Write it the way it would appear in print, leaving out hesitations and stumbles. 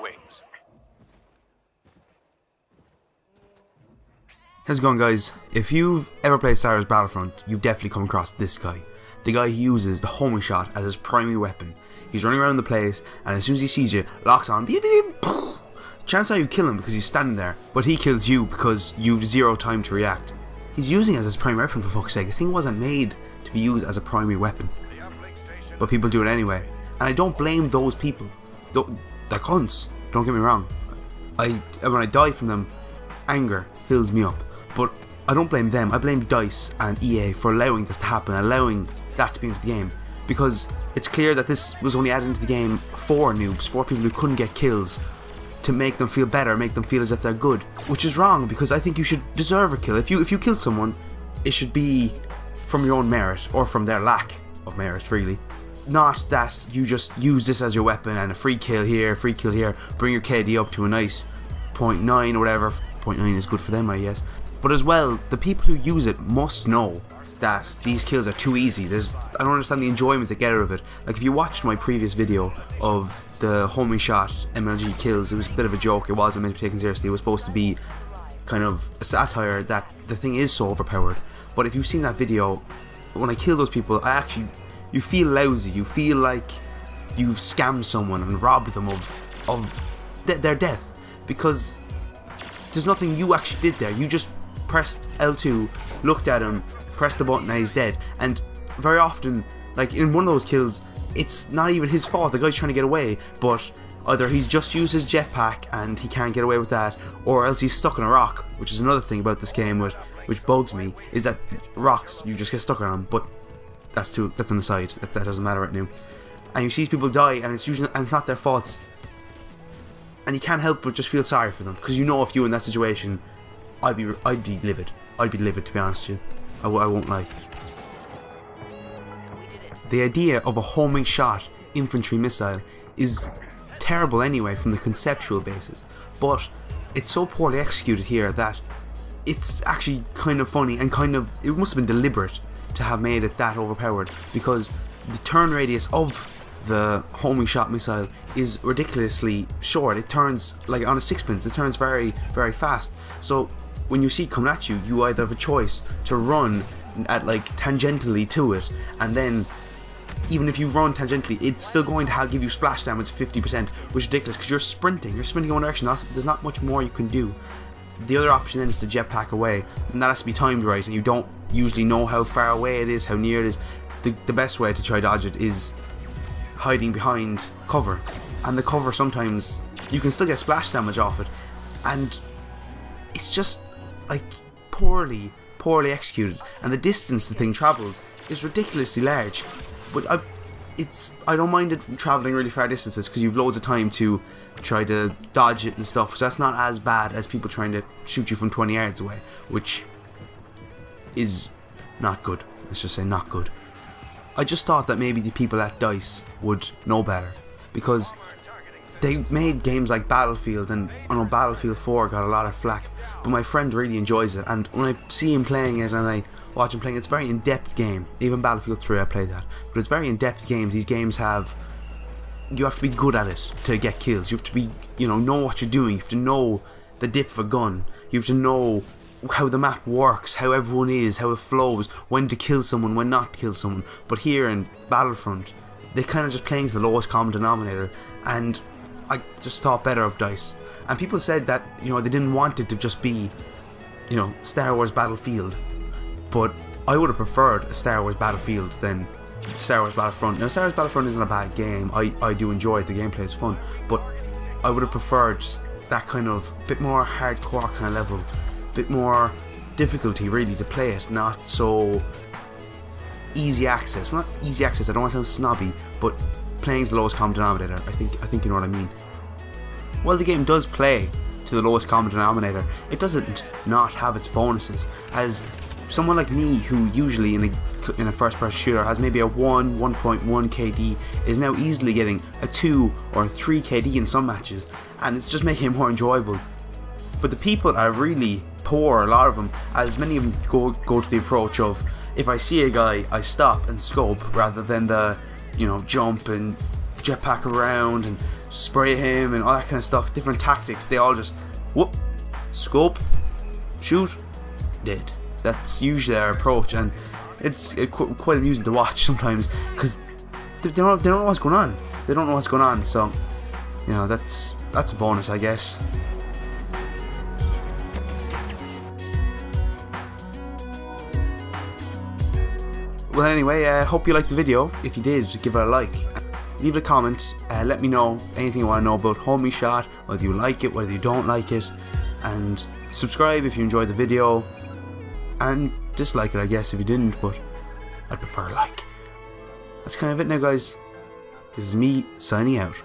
wins. How's it going, guys? If you've ever played Star Wars BattleFront, you've definitely come across this guy. The guy who uses the homing shot as his primary weapon. He's running around the place, and as soon as he sees you, locks on. Chances are you kill him because he's standing there, but he kills you because you've zero time to react. He's using it as his primary weapon, for fuck's sake. The thing wasn't made to be used as a primary weapon, but people do it anyway. And I don't blame those people. They're cunts, don't get me wrong. When I die from them, anger fills me up. But I don't blame them, I blame DICE and EA for allowing this to happen, allowing that to be into the game. Because it's clear that this was only added into the game for noobs, for people who couldn't get kills, to make them feel better, make them feel as if they're good. Which is wrong, because I think you should deserve a kill. If you kill someone, it should be from your own merit, or from their lack of merit, really. Not that you just use this as your weapon and a free kill here, bring your KD up to a nice 0.9 or whatever. 0.9 is good for them, I guess. But as well, the people who use it must know that these kills are too easy. I don't understand the enjoyment they get out of it. Like, if you watched my previous video of the homing shot MLG kills, it was a bit of a joke. It wasn't meant to be taken seriously. It was supposed to be kind of a satire that the thing is so overpowered. But if you've seen that video, when I kill those people, you feel lousy. You feel like you've scammed someone and robbed them of their death, because there's nothing you actually did there. You just pressed L2, looked at him, pressed the button, and he's dead. And very often, like in one of those kills, it's not even his fault. The guy's trying to get away, but either he's just used his jetpack and he can't get away with that, or else he's stuck on a rock, which is another thing about this game which bugs me, is that rocks, you just get stuck on them. But that's an aside. That doesn't matter right now. And you see people die, and it's not their faults. And you can't help but just feel sorry for them, because you know if you were in that situation, I'd be livid. I'd be livid, to be honest with you. I won't lie. The idea of a homing shot infantry missile is terrible anyway from the conceptual basis, but it's so poorly executed here that it's actually kind of funny, and it must have been deliberate to have made it that overpowered, because the turn radius of the homing shot missile is ridiculously short. It turns like on a sixpence. It turns very, very fast. So when you see it coming at you, you either have a choice to run at like tangentially to it, and then even if you run tangentially, it's still going to give you splash damage 50%, which is ridiculous because you're sprinting in one direction. There's not much more you can do. The other option then is to jetpack away, and that has to be timed right, and you don't usually know how far away it is, how near it is. The best way to try dodge it is hiding behind cover, and the cover sometimes you can still get splash damage off it, and it's just like poorly executed, and the distance the thing travels is ridiculously large. But I don't mind it travelling really far distances because you've loads of time to try to dodge it and stuff, so that's not as bad as people trying to shoot you from 20 yards away, which is not good. Let's just say not good. I just thought that maybe the people at DICE would know better, because they made games like Battlefield, and I know Battlefield 4 got a lot of flack, but my friend really enjoys it, and when I see him playing it and I watch him playing, it's a very in-depth game. Even Battlefield 3, I played that, but it's very in-depth games. These games you have to be good at it to get kills. You have to be, know what you're doing. You have to know the dip of a gun. You have to know how the map works, how everyone is, how it flows, when to kill someone, when not to kill someone. But here in Battlefront, they kind of just playing to the lowest common denominator, and I just thought better of DICE. And people said that they didn't want it to just be Star Wars Battlefield, but I would have preferred a Star Wars Battlefield than Star Wars Battlefront. Now, Star Wars Battlefront isn't a bad game. I do enjoy it. The gameplay is fun, but I would have preferred just that kind of bit more hardcore kind of level, bit more difficulty really to play it, not so easy access. Well, not easy access, I don't want to sound snobby, but playing to the lowest common denominator. I think you know what I mean. While the game does play to the lowest common denominator, it doesn't not have its bonuses. As someone like me, who usually in a first-person shooter has maybe a 1.1 KD, is now easily getting a 2 or 3 KD in some matches, and it's just making it more enjoyable. But the people are really poor, a lot of them, as many of them go to the approach of, if I see a guy, I stop and scope, rather than the jump and jetpack around and spray him and all that kind of stuff, different tactics. They all just whoop, scope, shoot, dead. That's usually our approach, and it's quite amusing to watch sometimes because they don't know what's going on. They don't know what's going on, so you know that's a bonus, I guess. Well, anyway, hope you liked the video. If you did, give it a like. Leave a comment. Let me know anything you want to know about Homing Shot, whether you like it, whether you don't like it, and subscribe if you enjoyed the video. And dislike it, I guess, if you didn't, but I'd prefer a like. That's kind of it now, guys. This is me signing out.